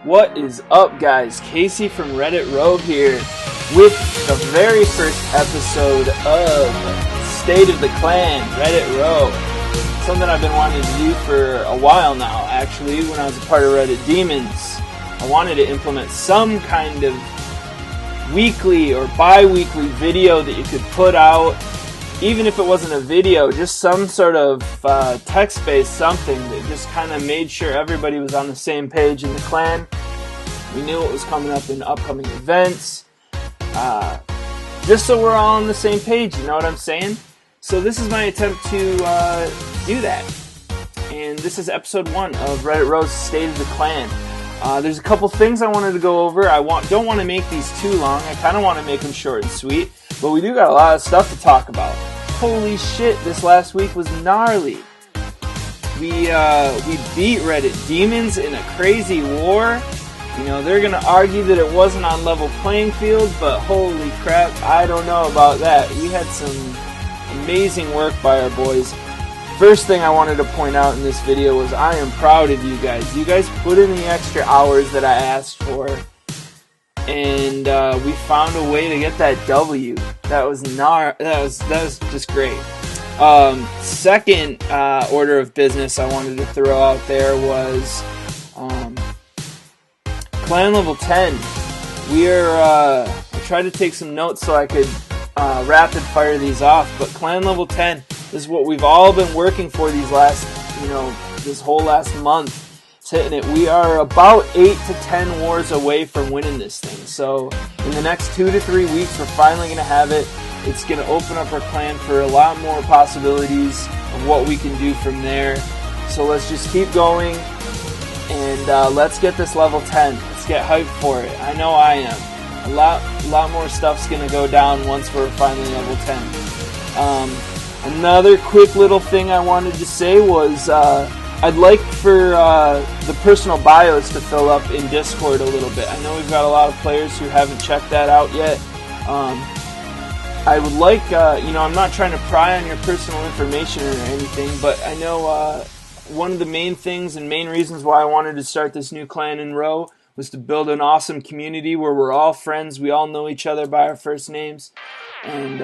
What is up, guys? Casey from Reddit Row here with the very first episode of State of the Clan, Reddit Row. Something I've been wanting to do for a while now, actually, when I was a part of Reddit Demons. I wanted to implement some kind of weekly or bi-weekly video that you could put out, even if it wasn't a video, just some sort of text-based something that just kind of made sure everybody was on the same page in the clan. We knew what was coming up in upcoming events, just so we're all on the same page, you know what I'm saying? So this is my attempt to do that, and this is episode 1 of Reddit Row's State of the Clan. There's a couple things I wanted to go over. Don't want to make these too long. I kind of want to make them short and sweet, but we do got a lot of stuff to talk about. Holy shit, this last week was gnarly. We beat Reddit Demons in a crazy war. You know, they're going to argue that it wasn't on level playing field, but holy crap, I don't know about that. We had some amazing work by our boys. First thing I wanted to point out in this video was I am proud of you guys. You guys put in the extra hours that I asked for, and we found a way to get that W. That was just great. Second order of business I wanted to throw out there was Clan level 10. I tried to take some notes so I could rapid fire these off, but Clan level 10 is what we've all been working for these last, this whole last month. It's hitting it. We are about 8 to 10 wars away from winning this thing. So in the next 2 to 3 weeks, we're finally going to have it. It's going to open up our clan for a lot more possibilities of what we can do from there. So let's just keep going, and let's get this level 10. Let's get hyped for it. I know I am. A lot more stuff's going to go down once we're finally level 10. Another quick little thing I wanted to say was I'd like for the personal bios to fill up in Discord a little bit. I know we've got a lot of players who haven't checked that out yet. I would like, I'm not trying to pry on your personal information or anything, but I know one of the main things and main reasons why I wanted to start this new clan in Row was to build an awesome community where we're all friends, we all know each other by our first names, and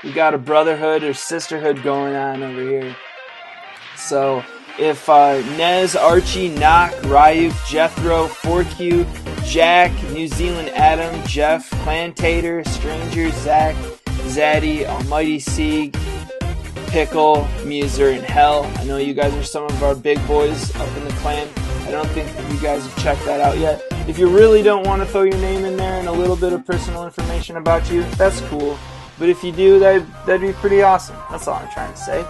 we got a brotherhood or sisterhood going on over here. So if Nez, Archie, Knock, Ryuk, Jethro, 4Q, Jack, New Zealand Adam, Jeff, Plantator, Stranger, Zach, Zaddy, Almighty Sieg, Pickle, Muser, and Hell, I know you guys are some of our big boys up in the clan. I don't think you guys have checked that out yet. If you really don't want to throw your name in there and a little bit of personal information about you, that's cool. But if you do, that'd be pretty awesome. That's all I'm trying to say.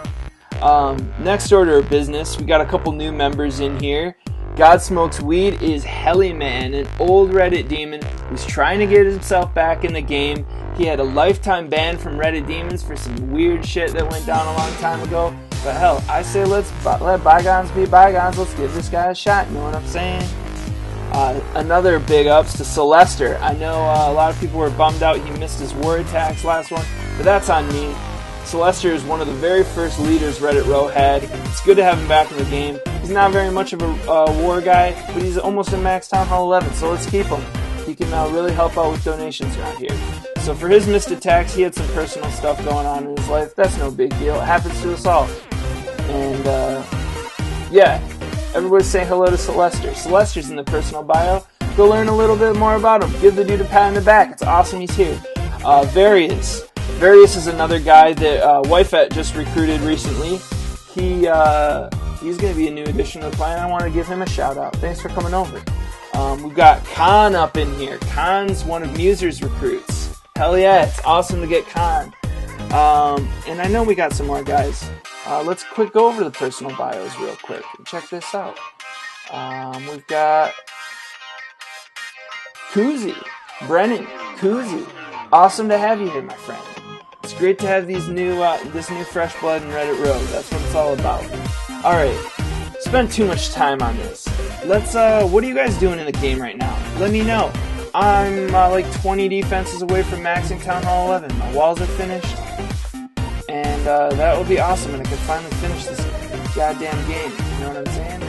Next order of business, we got a couple new members in here. God Smokes Weed is Hellyman, an old Reddit demon who's trying to get himself back in the game. He had a lifetime ban from Reddit Demons for some weird shit that went down a long time ago. But hell, I say let's let bygones be bygones. Let's give this guy a shot, you know what I'm saying? Another big ups to Celester. I know a lot of people were bummed out he missed his war attacks last one, but that's on me. Celester is one of the very first leaders Reddit Row had. It's good to have him back in the game. He's not very much of a war guy, but he's almost a max Town Hall 11, so let's keep him. He can really help out with donations around here. So for his missed attacks, he had some personal stuff going on in his life. That's no big deal. It happens to us all. And, yeah, everybody's saying hello to Celester. Celester's in the personal bio. Go learn a little bit more about him. Give the dude a pat on the back. It's awesome he's here. Various is another guy that Wifet just recruited recently. He's going to be a new addition to the clan. I want to give him a shout out. Thanks for coming over. We've got Khan up in here. Khan's one of Muser's recruits. Hell yeah, it's awesome to get Khan. And I know we got some more guys. Let's quick go over the personal bios real quick and check this out. We've got Koozie, Brennan, Koozie. Awesome to have you here, my friend. It's great to have these this new fresh blood in Reddit Row. That's what it's all about. All right, spend too much time on this. Let's. What are you guys doing in the game right now? Let me know. I'm like 20 defenses away from maxing Town Hall 11. My walls are finished, and that would be awesome. And I could finally finish this goddamn game. You know what I'm saying?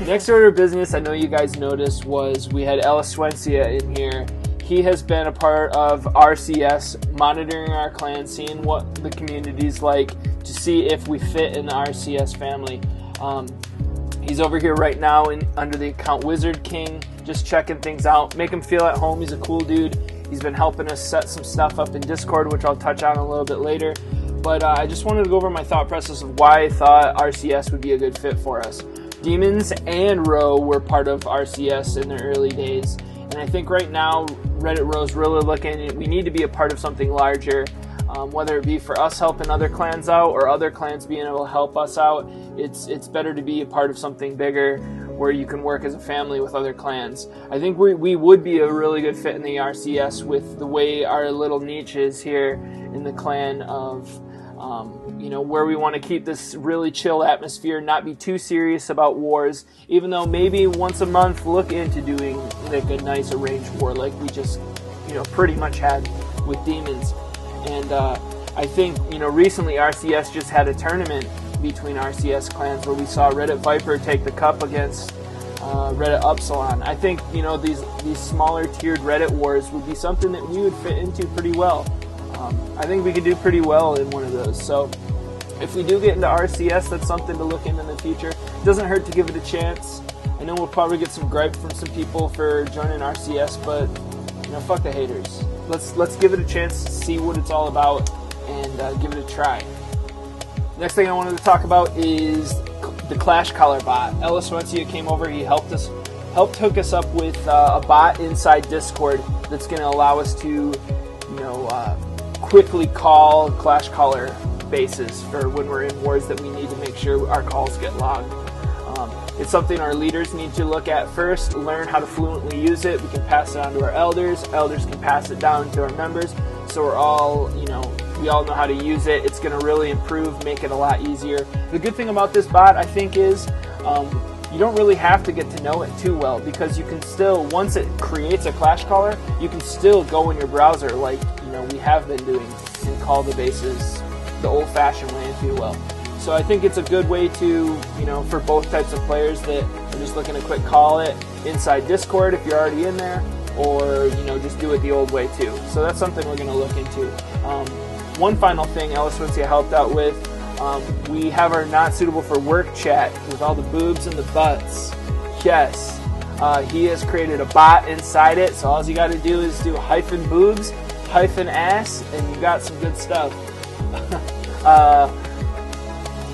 Next order of business, I know you guys noticed, was we had Ellis Swencia in here. He has been a part of RCS, monitoring our clan, seeing what the community's like, to see if we fit in the RCS family. He's over here right now under the account Wizard King, just checking things out, make him feel at home. He's a cool dude. He's been helping us set some stuff up in Discord, which I'll touch on a little bit later. But I just wanted to go over my thought process of why I thought RCS would be a good fit for us. Demons and Row were part of RCS in their early days. And I think right now, Reddit Row's really looking, we need to be a part of something larger, whether it be for us helping other clans out or other clans being able to help us out. It's better to be a part of something bigger where you can work as a family with other clans. I think we would be a really good fit in the RCS with the way our little niche is here in the clan of, where we want to keep this really chill atmosphere, not be too serious about wars, even though maybe once a month look into doing like a nice arranged war like we just, pretty much had with demons. And I think, recently RCS just had a tournament between RCS clans where we saw Reddit Viper take the cup against Reddit Upsilon. I think, these smaller tiered Reddit wars would be something that we would fit into pretty well. I think we could do pretty well in one of those. So if we do get into RCS, that's something to look into in the future. It doesn't hurt to give it a chance. I know we'll probably get some gripe from some people for joining RCS, but fuck the haters. Let's give it a chance, see what it's all about, and give it a try. Next thing I wanted to talk about is the Clash Collar bot. Ellis Swencia came over. He helped hook us up with a bot inside Discord that's going to allow us to, quickly call Clash Collar bases for when we're in wars that we need to make sure our calls get logged. It's something our leaders need to look at first, learn how to fluently use it. We can pass it on to our elders. Elders can pass it down to our members. So we're all, we all know how to use it. It's going to really improve, make it a lot easier. The good thing about this bot, I think, is you don't really have to get to know it too well, because you can still, once it creates a Clash Caller, you can still go in your browser like, we have been doing and call the bases the old-fashioned way, if you will. So I think it's a good way to, for both types of players that are just looking to quick call it inside Discord if you're already in there, or, just do it the old way too. So that's something we're going to look into. One final thing Ellis Swencia helped out with, we have our not suitable for work chat with all the boobs and the butts. Yes, he has created a bot inside it, so all you got to do is do -boobs, -ass, and you got some good stuff.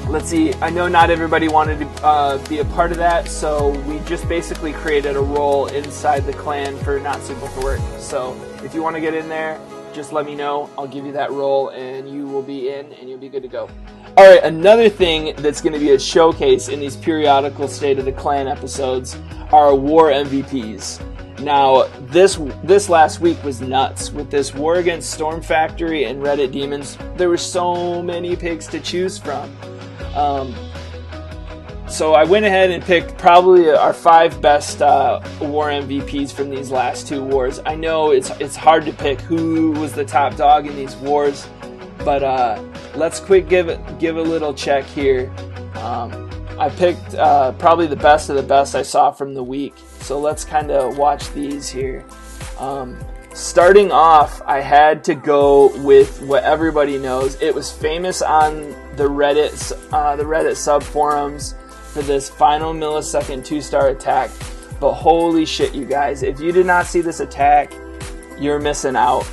Let's see, I know not everybody wanted to be a part of that, so we just basically created a role inside the clan for not suitable for work. So if you want to get in there, just let me know. I'll give you that role and you will be in and you'll be good to go. Alright, another thing that's going to be a showcase in these periodical State of the Clan episodes are war MVPs. Now, this last week was nuts. With this war against Storm Factory and Reddit Demons, there were so many picks to choose from. So I went ahead and picked probably our 5 best war MVPs from these last 2 wars. I know it's hard to pick who was the top dog in these wars, but let's quick give a little check here. I picked probably the best of the best I saw from the week. So let's kind of watch these here. Starting off, I had to go with what everybody knows. It was famous on the Reddit sub forums for this final millisecond 2-star attack. But holy shit, you guys! If you did not see this attack, you're missing out.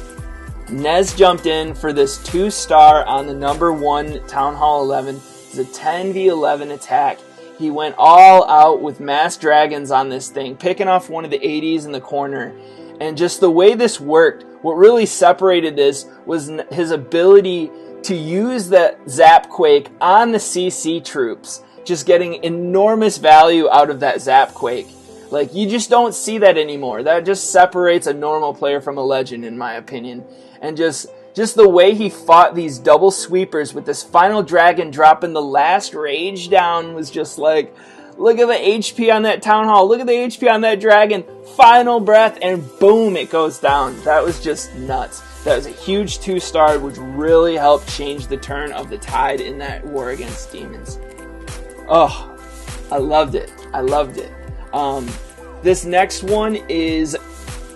Nez jumped in for this 2-star on the number 1 Town Hall 11. It's a 10v11 attack. He went all out with mass dragons on this thing, picking off one of the 80s in the corner. And just the way this worked, what really separated this was his ability to use that Zap Quake on the CC troops, just getting enormous value out of that Zap Quake. Like, you just don't see that anymore. That just separates a normal player from a legend, in my opinion. And just the way he fought these double sweepers with this final dragon dropping the last rage down was just like, look at the HP on that Town Hall. Look at the HP on that dragon. Final breath, and boom, it goes down. That was just nuts. That was a huge 2-star, which really helped change the turn of the tide in that war against demons. Oh, I loved it. This next one is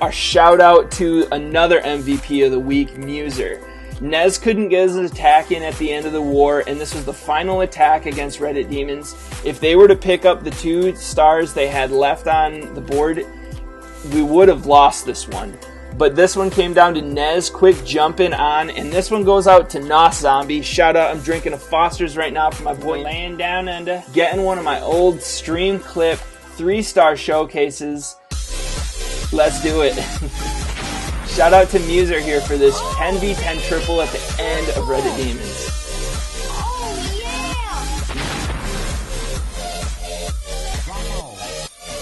our shout out to another MVP of the week, Muser. Nez couldn't get his attack in at the end of the war, and this was the final attack against Reddit Demons. If they were to pick up the 2 stars they had left on the board, we would have lost this one. But this one came down to Nez quick jumping on, and this one goes out to Nos Zombie. Shout out, I'm drinking a Foster's right now for my boy laying down under. Getting one of my old stream clip 3-star showcases. Let's do it. Shout out to Muser here for this 10v10 triple at the end of Reddit Demons.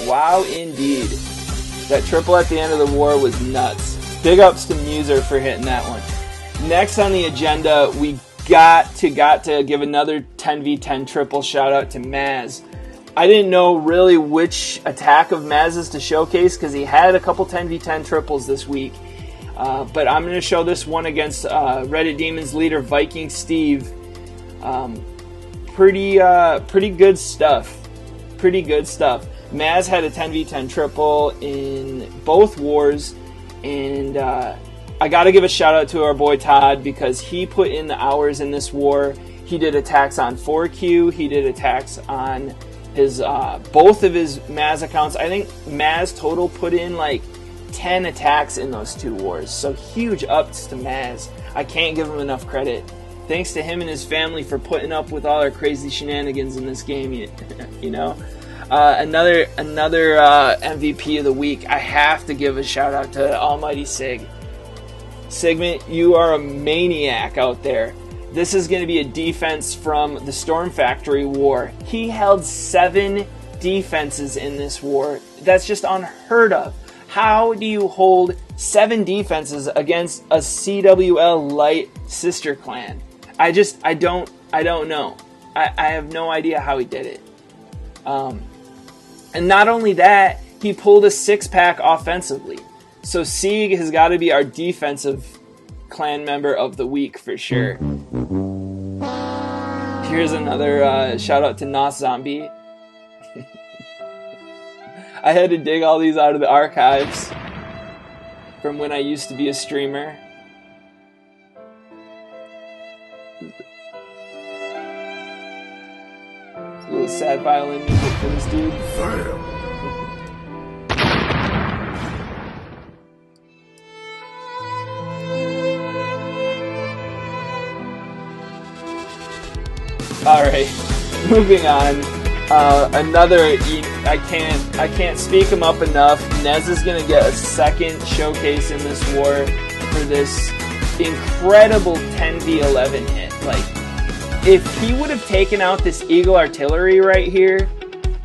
Wow, indeed. That triple at the end of the war was nuts. Big ups to Muser for hitting that one. Next on the agenda, we got to give another 10v10 triple shout out to Maz. I didn't know really which attack of Maz's to showcase because he had a couple 10v10 triples this week. But I'm going to show this one against Reddit Demons leader Viking Steve. Pretty good stuff. Maz had a 10v10 triple in both wars, and I got to give a shout out to our boy Todd because he put in the hours in this war. He did attacks on 4Q. He did attacks on his both of his Maz accounts. I think Maz total put in like 10 attacks in those 2 wars. So huge ups to Maz. I can't give him enough credit. Thanks to him and his family for putting up with all our crazy shenanigans in this game. You know. Another MVP of the week. I have to give a shout out to Almighty Sig. Sigmund, you are a maniac out there. This is going to be a defense from the Storm Factory war. He held 7 defenses in this war. That's just unheard of. How do you hold 7 defenses against a CWL light sister clan? I don't know. I have no idea how he did it. And not only that, he pulled a 6-pack offensively. So Sieg has got to be our defensive clan member of the week for sure. Here's another shout out to Nos Zombie. I had to dig all these out of the archives from when I used to be a streamer. It's a little sad violin music for this dude. Alright, moving on. Another, I can't speak him up enough. Nez is going to get a second showcase in this war for this incredible 10v11 hit. Like, if he would have taken out this Eagle Artillery right here,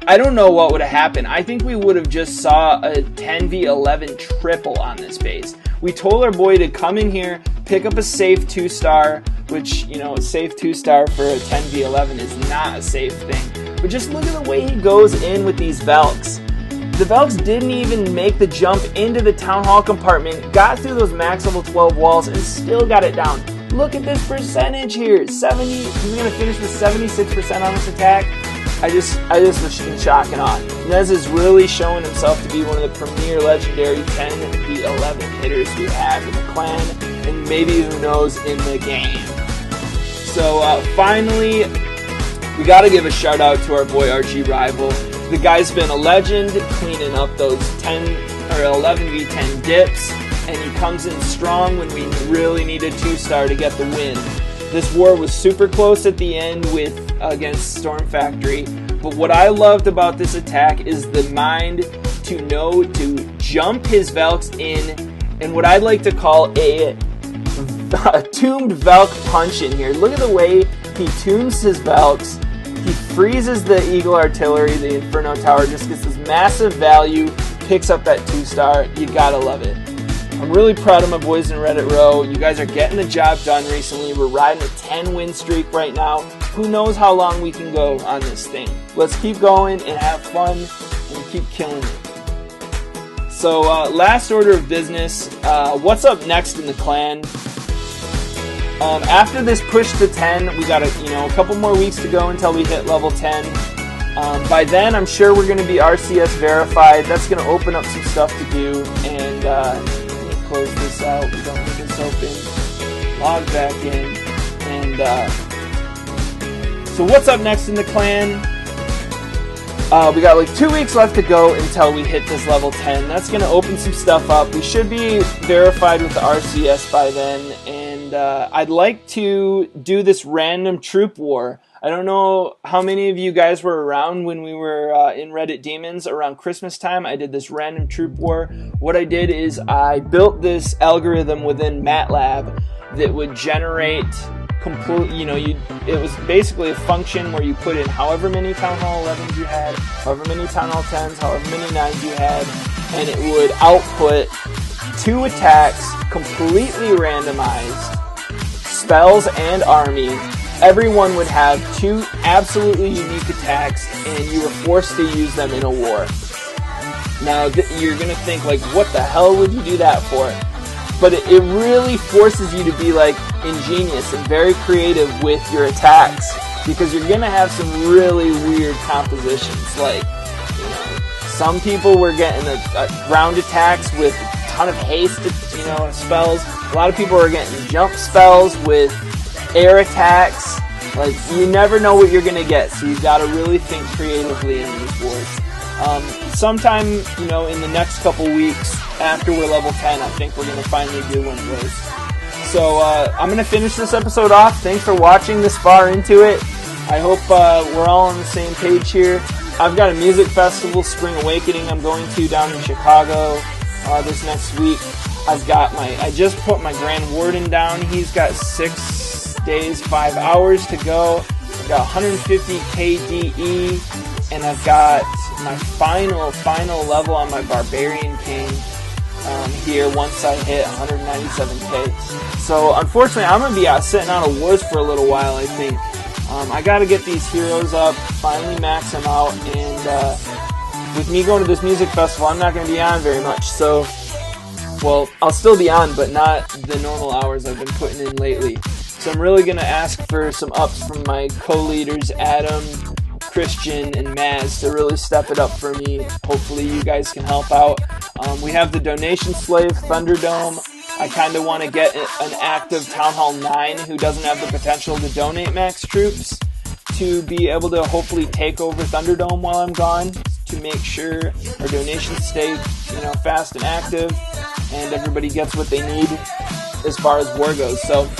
I don't know what would have happened. I think we would have just saw a 10v11 triple on this base. We told our boy to come in here, pick up a safe 2-star, which, you know, a safe 2-star for a 10v11 is not a safe thing. But just look at the way he goes in with these Velks. The Velks didn't even make the jump into the Town Hall compartment, got through those max level 12 walls, and still got it down. Look at this percentage here. He's going to finish with 76% on this attack. I just was in shock and awe. Nez is really showing himself to be one of the premier legendary 10v11 hitters we have in the clan, and maybe, who knows, in the game. So finally, we got to give a shout out to our boy RG Rival. The guy's been a legend cleaning up those 10 or 11v10 dips, and he comes in strong when we really need a 2-star to get the win. This war was super close at the end against Storm Factory, but what I loved about this attack is the mind to know to jump his Velks in, and what I'd like to call a tuned Velk punch in here. Look at the way he tunes his Velks. He freezes the Eagle Artillery, the Inferno Tower, just gets this massive value, picks up that 2-star. You gotta love it. I'm really proud of my boys in Reddit Row. You guys are getting the job done recently. We're riding a 10-win streak right now. Who knows how long we can go on this thing. Let's keep going and have fun and keep killing it. So, last order of business. What's up next in the clan? After this push to 10, we got a couple more weeks to go until we hit level 10. By then, I'm sure we're going to be RCS verified. That's going to open up some stuff to do. And close this out. We don't need this open. Log back in. And so what's up next in the clan? We got like 2 weeks left to go until we hit this level 10. That's going to open some stuff up. We should be verified with the RCS by then. And I'd like to do this random troop war. I don't know how many of you guys were around when we were in Reddit Demons around Christmas time. I did this random troop war. What I did is I built this algorithm within MATLAB that would generate it was basically a function where you put in however many Town Hall 11s you had, however many Town Hall 10s, however many 9s you had, and it would output 2 attacks, completely randomized, spells and army. Everyone would have 2 absolutely unique attacks, and you were forced to use them in a war. Now, you're going to think, like, what the hell would you do that for? But it really forces you to be, like, ingenious and very creative with your attacks, because you're going to have some really weird compositions. Like, some people were getting ground attacks with a ton of haste, spells. A lot of people are getting jump spells with air attacks. Like, you never know what you're going to get, so you've got to really think creatively in these wars. Sometime, in the next couple weeks after we're level 10, I think we're going to finally do one of those. So, I'm going to finish this episode off. Thanks for watching this far into it. I hope we're all on the same page here. I've got a music festival, Spring Awakening, I'm going to down in Chicago this next week. I just put my Grand Warden down. He's got 6 days, 5 hours to go. I've got 150 KDE, and I've got my final level on my Barbarian King here once I hit 197k. So unfortunately, I'm going to be sitting out of wars for a little while, I think. I got to get these heroes up, finally max them out, and with me going to this music festival, I'm not going to be on very much. So, well, I'll still be on, but not the normal hours I've been putting in lately. So I'm really going to ask for some ups from my co-leaders, Adam, Christian, and Maz, to really step it up for me. Hopefully you guys can help out. We have the donation slave, Thunderdome. I kind of want to get an active Town Hall 9 who doesn't have the potential to donate max troops to be able to hopefully take over Thunderdome while I'm gone, to make sure our donations stay, fast and active, and everybody gets what they need as far as war goes. So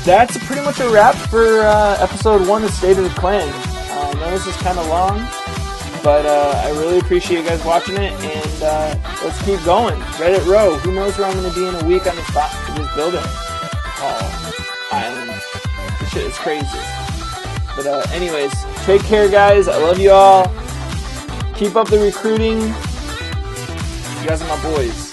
that's pretty much a wrap for episode 1 of State of the Clan. I know this is kind of long, but I really appreciate you guys watching it, and let's keep going. Reddit Row, who knows where I'm going to be in a week on this building. Island. This shit is crazy. But anyways, take care, guys. I love you all. Keep up the recruiting. You guys are my boys.